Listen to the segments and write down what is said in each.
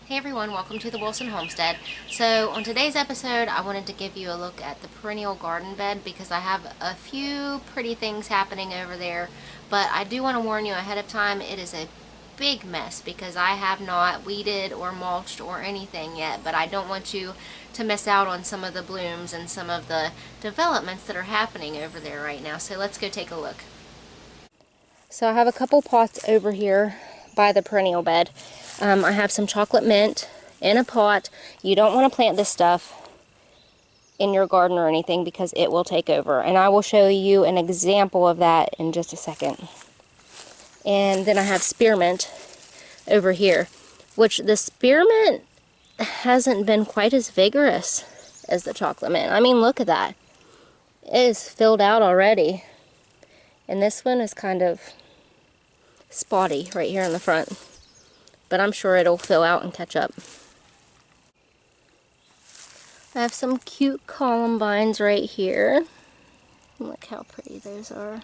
Hey everyone, welcome to the Wilson Homestead. So on today's episode, I wanted to give you a look at the perennial garden bed because I have a few pretty things happening over there, but I do want to warn you ahead of time, it is a big mess because I have not weeded or mulched or anything yet, but I don't want you to miss out on some of the blooms and some of the developments that are happening over there right now. So let's go take a look. So I have a couple pots over here by the perennial bed. I have some chocolate mint in a pot. You don't want to plant this stuff in your garden or anything because it will take over. And I will show you an example of that in just a second. And then I have spearmint over here, which the spearmint hasn't been quite as vigorous as the chocolate mint. I mean, look at that. It is filled out already. And this one is kind of spotty right here in the front. But I'm sure it'll fill out and catch up. I have some cute columbines right here. Look how pretty those are.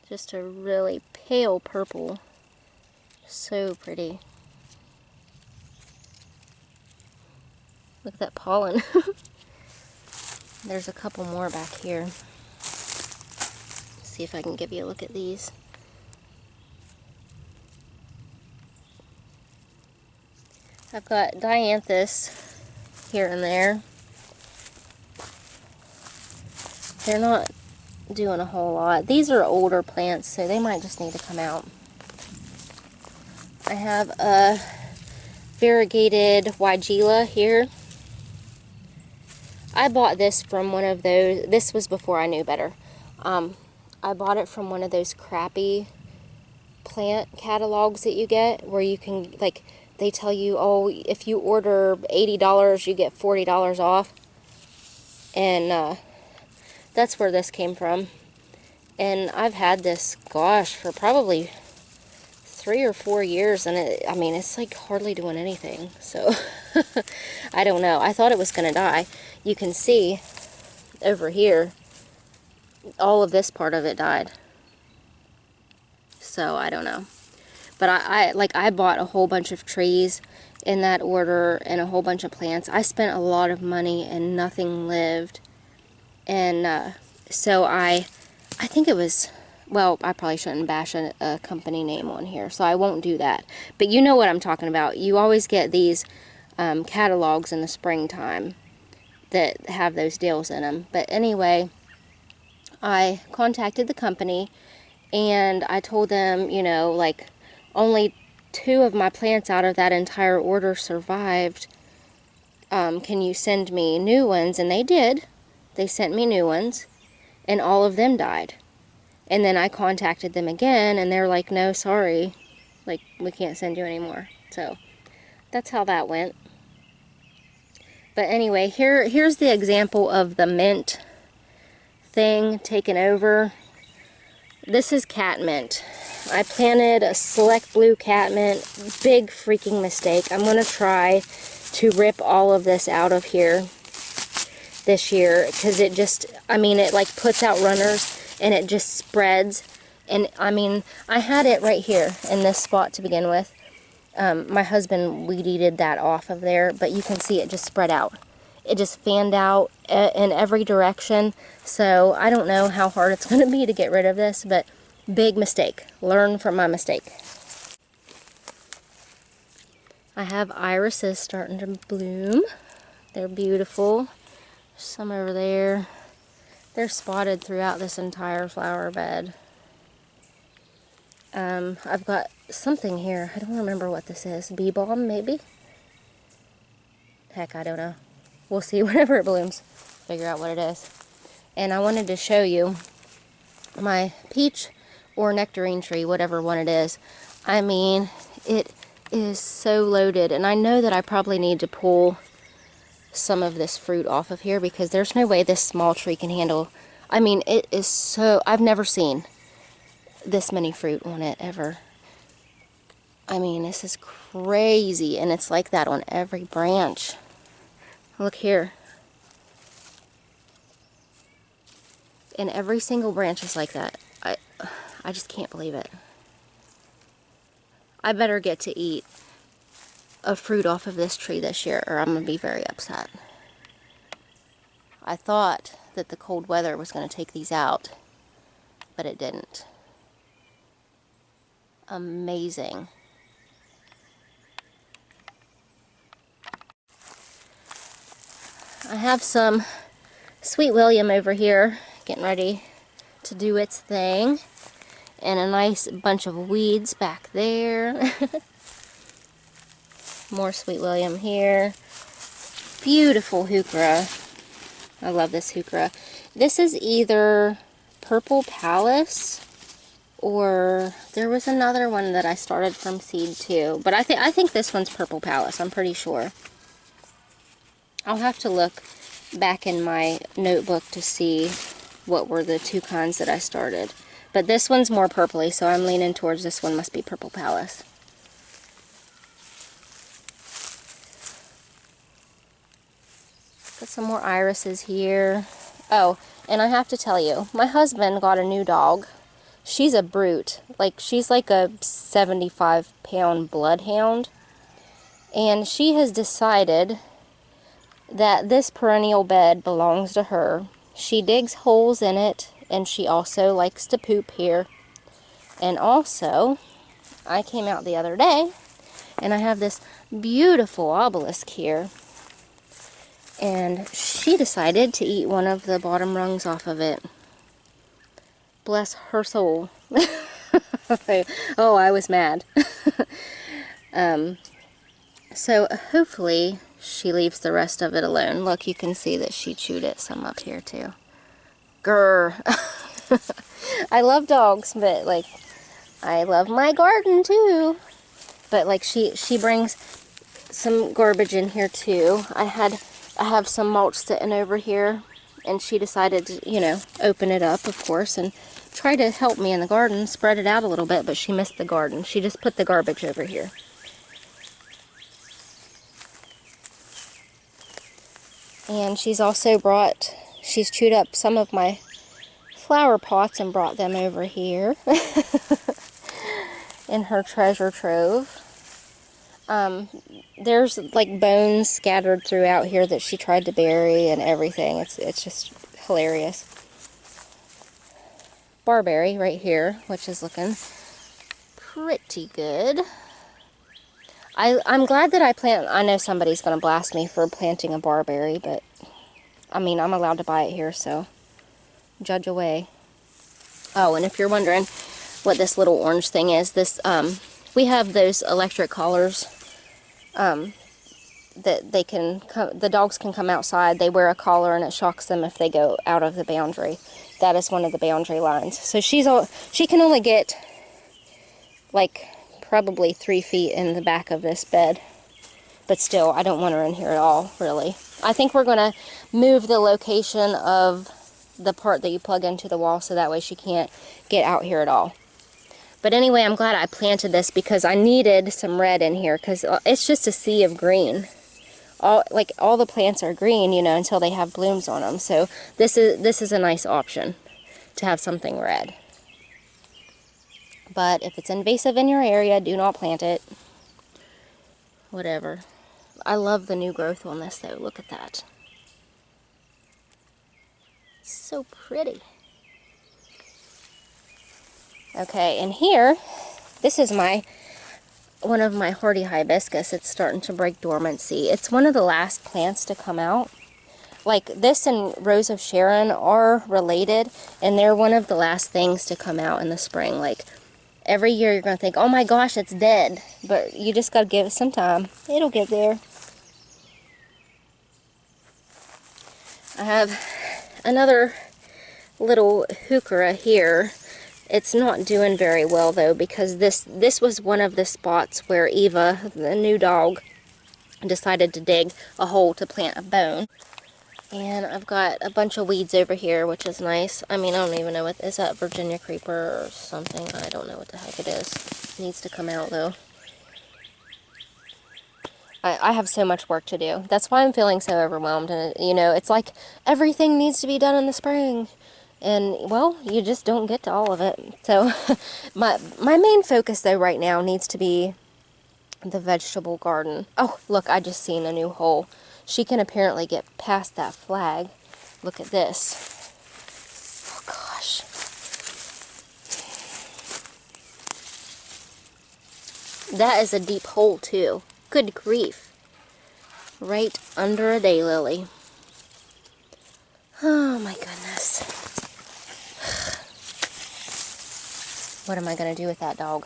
Just a really pale purple. So pretty. Look at that pollen. There's a couple more back here. Let's see if I can give you a look at these. I've got dianthus here and there. They're not doing a whole lot. These are older plants, so they might just need to come out. I have a variegated weigela here. I bought this from one of those, this was before I knew better. I bought it from one of those crappy plant catalogs that you get where you can, like, they tell you, oh, if you order $80, you get $40 off. And that's where this came from. And I've had this, gosh, for probably 3 or 4 years. And I mean, it's like hardly doing anything. So, I don't know. I thought it was going to die. You can see over here, all of this part of it died. So, I don't know. But I bought a whole bunch of trees in that order and a whole bunch of plants. I spent a lot of money and nothing lived. And so I think it was, well, I probably shouldn't bash a company name on here, so I won't do that. But you know what I'm talking about. You always get these catalogs in the springtime that have those deals in them. But anyway, I contacted the company and I told them, you know, like, only 2 of my plants out of that entire order survived. Can you send me new ones? And they did. They sent me new ones, and all of them died. And then I contacted them again, and they're like, no, sorry. Like, we can't send you anymore. So, that's how that went. But anyway, here's the example of the mint thing taken over. This is catmint. I planted a select blue catmint. Big freaking mistake. I'm going to try to rip all of this out of here this year because it just, I mean, it like puts out runners and it just spreads. And I mean, I had it right here in this spot to begin with. My husband weed-eated that off of there, but you can see it just spread out. It just fanned out in every direction. So I don't know how hard it's going to be to get rid of this, but big mistake. Learn from my mistake. I have irises starting to bloom. They're beautiful. Some over there. They're spotted throughout this entire flower bed. I've got something here. I don't remember what this is. Bee balm, maybe? Heck, I don't know. We'll see whenever it blooms. Figure out what it is. And I wanted to show you my peach or nectarine tree, whatever one it is. I mean, it is so loaded. And I know that I probably need to pull some of this fruit off of here because there's no way this small tree can handle. I mean, it is so, I've never seen this many fruit on it ever. I mean, this is crazy, and it's like that on every branch. Look here. And every single branch is like that. I just can't believe it. I better get to eat. of fruit off of this tree this year, or I'm going to be very upset. I thought that the cold weather was going to take these out, but it didn't. Amazing. I have some Sweet William over here getting ready to do its thing, and a nice bunch of weeds back there. More Sweet William here. Beautiful heuchera. I love this heuchera. This is either Purple Palace, or there was another one that I started from seed too, but I think this one's Purple Palace. I'm pretty sure. I'll have to look back in my notebook to see what were the two kinds that I started. But this one's more purpley, so I'm leaning towards this one must be Purple Palace. Got some more irises here. Oh, and I have to tell you, my husband got a new dog. She's a brute. Like, she's like a 75-pound bloodhound. And she has decided that this perennial bed belongs to her. She digs holes in it, and she also likes to poop here. And also, I came out the other day, and I have this beautiful obelisk here. And she decided to eat one of the bottom rungs off of it. Bless her soul. Oh, I was mad. So hopefully she leaves the rest of it alone. Look, you can see that she chewed it some up here too. Grr. I love dogs, but like, I love my garden too. But like, she brings some garbage in here too. I have some mulch sitting over here, and she decided to, you know, open it up, of course, and try to help me in the garden, spread it out a little bit, but she missed the garden. She just put the garbage over here. And she's also she's chewed up some of my flower pots and brought them over here in her treasure trove. There's like bones scattered throughout here that she tried to bury and everything. It's just hilarious. Barberry right here, which is looking pretty good. I'm glad that I know somebody's going to blast me for planting a barberry, but I mean, I'm allowed to buy it here, so judge away. Oh, and if you're wondering what this little orange thing is, this we have those electric collars that the dogs can come outside. They wear a collar and it shocks them if they go out of the boundary. That is one of the boundary lines. So she can only get like probably 3 feet in the back of this bed. But still, I don't want her in here at all, really. I think we're going to move the location of the part that you plug into the wall so that way she can't get out here at all. But anyway, I'm glad I planted this because I needed some red in here because it's just a sea of green. All the plants are green, you know, until they have blooms on them. So this is a nice option to have something red. But if it's invasive in your area, do not plant it. Whatever. I love the new growth on this though. Look at that. It's so pretty. Okay, and here, this is one of my hardy hibiscus. It's starting to break dormancy. It's one of the last plants to come out. Like this and Rose of Sharon are related, and they're one of the last things to come out in the spring. Like every year you're going to think, oh my gosh, it's dead. But you just got to give it some time. It'll get there. I have another little heuchera here. It's not doing very well though, because this was one of the spots where Eva, the new dog, decided to dig a hole to plant a bone. And I've got a bunch of weeds over here, which is nice. I mean, I don't even know what is that, Virginia creeper or something. I don't know what the heck it is. It needs to come out though. I have so much work to do. That's why I'm feeling so overwhelmed. And you know, it's like everything needs to be done in the spring. And, well, you just don't get to all of it. So, my main focus, though, right now needs to be the vegetable garden. Oh, look, I just seen a new hole. She can apparently get past that flag. Look at this. Oh, gosh. That is a deep hole, too. Good grief. Right under a daylily. Oh, my goodness. What am I going to do with that dog?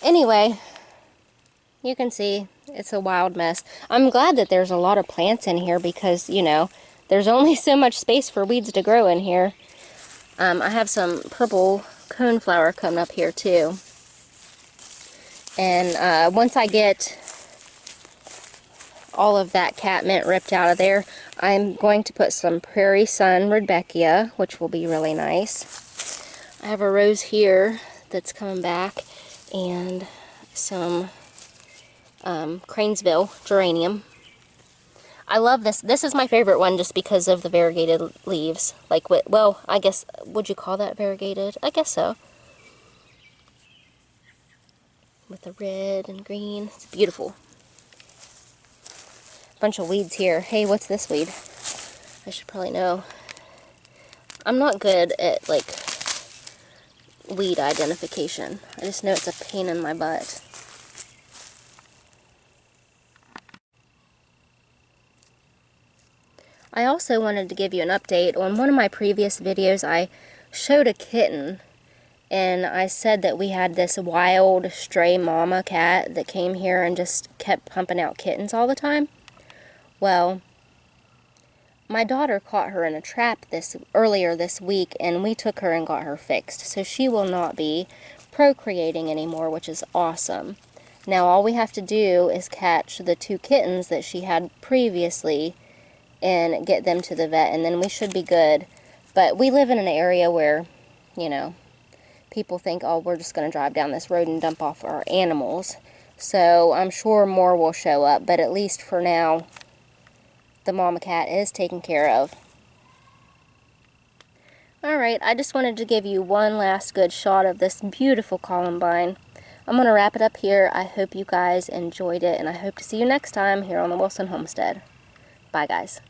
Anyway, you can see it's a wild mess. I'm glad that there's a lot of plants in here because, you know, there's only so much space for weeds to grow in here. I have some purple coneflower coming up here too. And once I get all of that catmint ripped out of there, I'm going to put some Prairie Sun Rudbeckia, which will be really nice. I have a rose here that's coming back, and some Cranesville geranium. I love this. This is my favorite one just because of the variegated leaves. Like, well, I guess, would you call that variegated? I guess so. With the red and green. It's beautiful. Bunch of weeds here. Hey, what's this weed? I should probably know. I'm not good at, like, weed identification. I just know it's a pain in my butt. I also wanted to give you an update. On one of my previous videos, I showed a kitten, and I said that we had this wild stray mama cat that came here and just kept pumping out kittens all the time. Well, my daughter caught her in a trap earlier this week, and we took her and got her fixed. So she will not be procreating anymore, which is awesome. Now all we have to do is catch the 2 kittens that she had previously and get them to the vet, and then we should be good. But we live in an area where, you know, people think, oh, we're just going to drive down this road and dump off our animals. So I'm sure more will show up, but at least for now, the mama cat is taken care of. Alright, I just wanted to give you one last good shot of this beautiful columbine. I'm going to wrap it up here. I hope you guys enjoyed it, and I hope to see you next time here on the Wilson Homestead. Bye, guys.